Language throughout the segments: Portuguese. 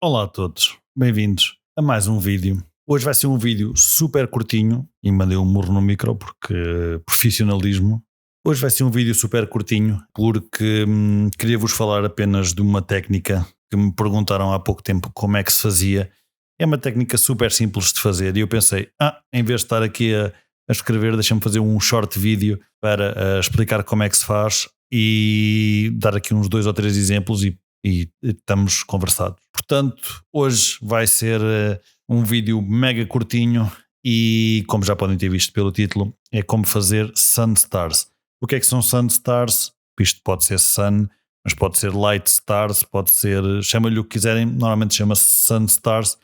Olá a todos, bem-vindos a mais um vídeo. Hoje vai ser um vídeo super curtinho e mandei um murro no micro porque profissionalismo. Hoje vai ser um vídeo super curtinho porque queria vos falar apenas de uma técnica que me perguntaram há pouco tempo como é que se fazia. É uma técnica super simples de fazer e eu pensei, em vez de estar aqui a escrever, deixa-me fazer um short vídeo para explicar como é que se faz e dar aqui uns 2 ou 3 exemplos e estamos conversados. Portanto, hoje vai ser um vídeo mega curtinho e, como já podem ter visto pelo título, é como fazer Sun Stars. O que é que são Sun Stars? Isto pode ser Sun, mas pode ser Light Stars, pode ser, chama-lhe o que quiserem, normalmente chama-se Sun Stars,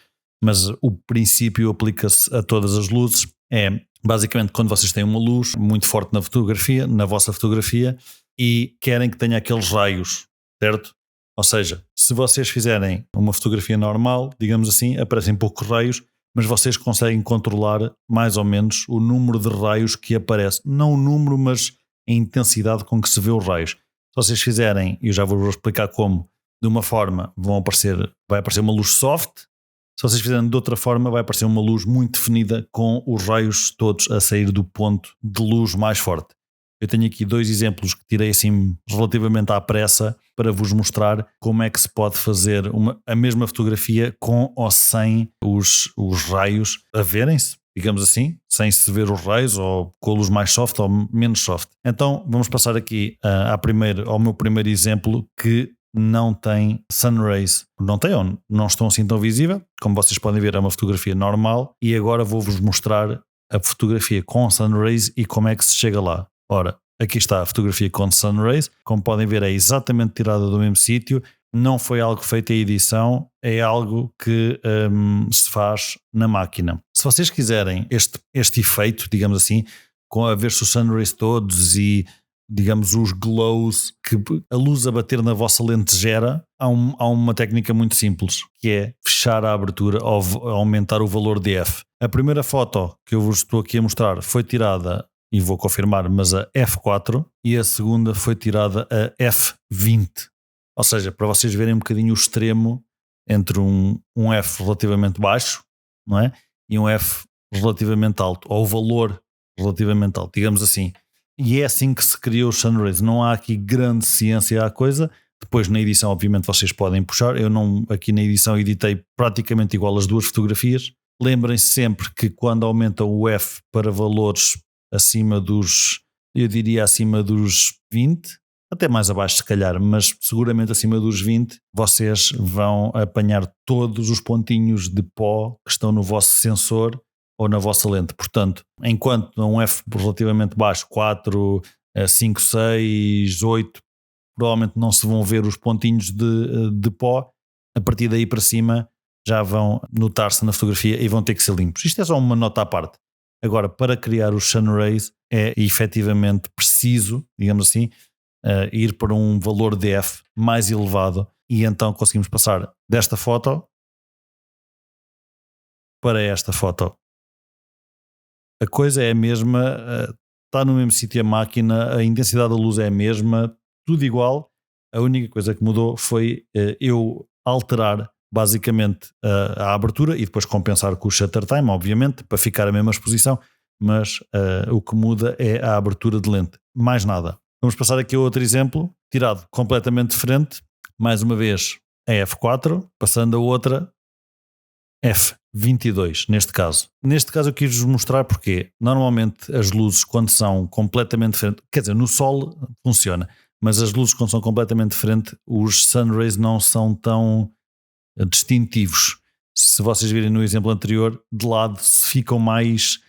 mas o princípio aplica-se a todas as luzes. É basicamente quando vocês têm uma luz muito forte na fotografia, na vossa fotografia, e querem que tenha aqueles raios, certo? Ou seja, se vocês fizerem uma fotografia normal, digamos assim, aparecem poucos raios, mas vocês conseguem controlar mais ou menos o número de raios que aparece. Não o número, mas a intensidade com que se vê os raios. Se vocês fizerem, e eu já vou explicar como, de uma forma vai aparecer uma luz soft. Se vocês fizerem de outra forma, vai aparecer uma luz muito definida com os raios todos a sair do ponto de luz mais forte. Eu tenho aqui 2 exemplos que tirei assim relativamente à pressa para vos mostrar como é que se pode fazer a mesma fotografia com ou sem os raios a verem-se, digamos assim, sem se ver os raios ou com a luz mais soft ou menos soft. Então vamos passar aqui ao meu primeiro exemplo que não tem sun rays. Não tem ou não estão assim tão visível. Como vocês podem ver, é uma fotografia normal e agora vou-vos mostrar a fotografia com sun rays e como é que se chega lá. Ora, aqui está a fotografia com sun rays. Como podem ver, é exatamente tirada do mesmo sítio. Não foi algo feito em edição, é algo que se faz na máquina. Se vocês quiserem este efeito, digamos assim, com a ver-se os sun rays todos e, digamos, os glows que a luz a bater na vossa lente gera, há uma técnica muito simples, que é fechar a abertura ou aumentar o valor de F. A primeira foto que eu vos estou aqui a mostrar foi tirada, e vou confirmar, mas a F4, e a segunda foi tirada a F20. Ou seja, para vocês verem um bocadinho o extremo entre um F relativamente baixo, não é? E um F relativamente alto, ou o valor relativamente alto, digamos assim. E é assim que se criou os sun rays. Não há aqui grande ciência à coisa. Depois na edição obviamente vocês podem puxar. Eu não, aqui na edição editei praticamente igual as 2 fotografias. Lembrem-se sempre que quando aumenta o F para valores acima dos, eu diria acima dos 20, até mais abaixo se calhar, mas seguramente acima dos 20, vocês vão apanhar todos os pontinhos de pó que estão no vosso sensor ou na vossa lente. Portanto, enquanto um F relativamente baixo, 4, 5, 6, 8, provavelmente não se vão ver os pontinhos de pó, a partir daí para cima já vão notar-se na fotografia e vão ter que ser limpos. Isto é só uma nota à parte. Agora, para criar os sun rays é efetivamente preciso, digamos assim, ir para um valor de F mais elevado e então conseguimos passar desta foto para esta foto. A coisa é a mesma, está no mesmo sítio a máquina, a intensidade da luz é a mesma, tudo igual. A única coisa que mudou foi eu alterar basicamente a abertura e depois compensar com o shutter time, obviamente, para ficar a mesma exposição, mas o que muda é a abertura de lente, mais nada. Vamos passar aqui a outro exemplo, tirado completamente diferente, mais uma vez a F4, passando a outra F22, neste caso. Neste caso eu quis-vos mostrar porque normalmente as luzes quando são completamente diferentes, quer dizer, no sol funciona, mas as luzes quando são completamente diferentes, os sun rays não são tão distintivos. Se vocês virem no exemplo anterior, de lado ficam mais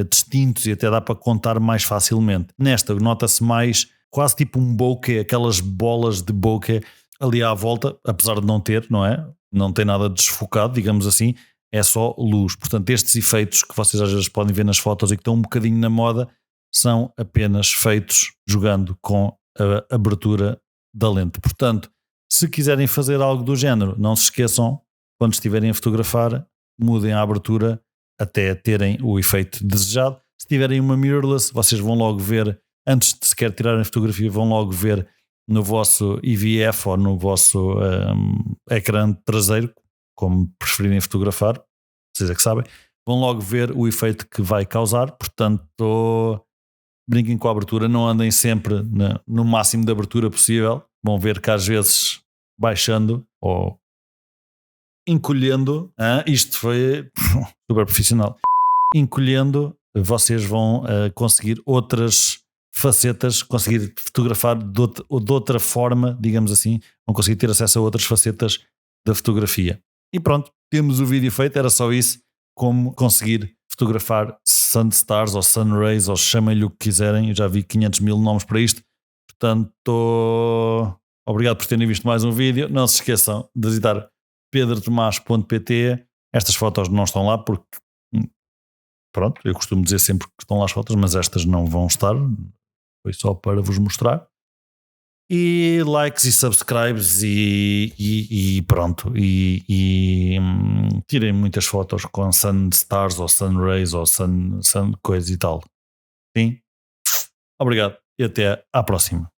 distintos e até dá para contar mais facilmente. Nesta nota-se mais quase tipo um bokeh, aquelas bolas de bokeh ali à volta, apesar de não ter, não é? Não tem nada desfocado, digamos assim, é só luz. Portanto, estes efeitos que vocês às vezes podem ver nas fotos e que estão um bocadinho na moda são apenas feitos jogando com a abertura da lente. Portanto, se quiserem fazer algo do género, não se esqueçam, quando estiverem a fotografar, mudem a abertura até terem o efeito desejado. Se tiverem uma mirrorless, vocês vão logo ver, antes de sequer tirarem a fotografia, vão logo ver no vosso EVF ou no vosso ecrã traseiro, como preferirem fotografar, vocês é que sabem, vão logo ver o efeito que vai causar. Portanto, brinquem com a abertura, não andem sempre no máximo de abertura possível. Vão ver que às vezes baixando ou encolhendo, isto foi super profissional, encolhendo, vocês vão conseguir outras facetas, conseguir fotografar de outra forma, digamos assim, vão conseguir ter acesso a outras facetas da fotografia. E pronto, temos o vídeo feito, era só isso, como conseguir fotografar sunstars ou sunrays, ou chamem-lhe o que quiserem. Eu já vi 500 mil nomes para isto. Portanto, obrigado por terem visto mais um vídeo. Não se esqueçam de visitar pedrotomás.pt. Estas fotos não estão lá porque, pronto, eu costumo dizer sempre que estão lá as fotos, mas estas não vão estar. Foi só para vos mostrar. E likes e subscribes e pronto. E tirem muitas fotos com sunstars ou sunrays ou sun coisa e tal. Sim? Obrigado e até à próxima.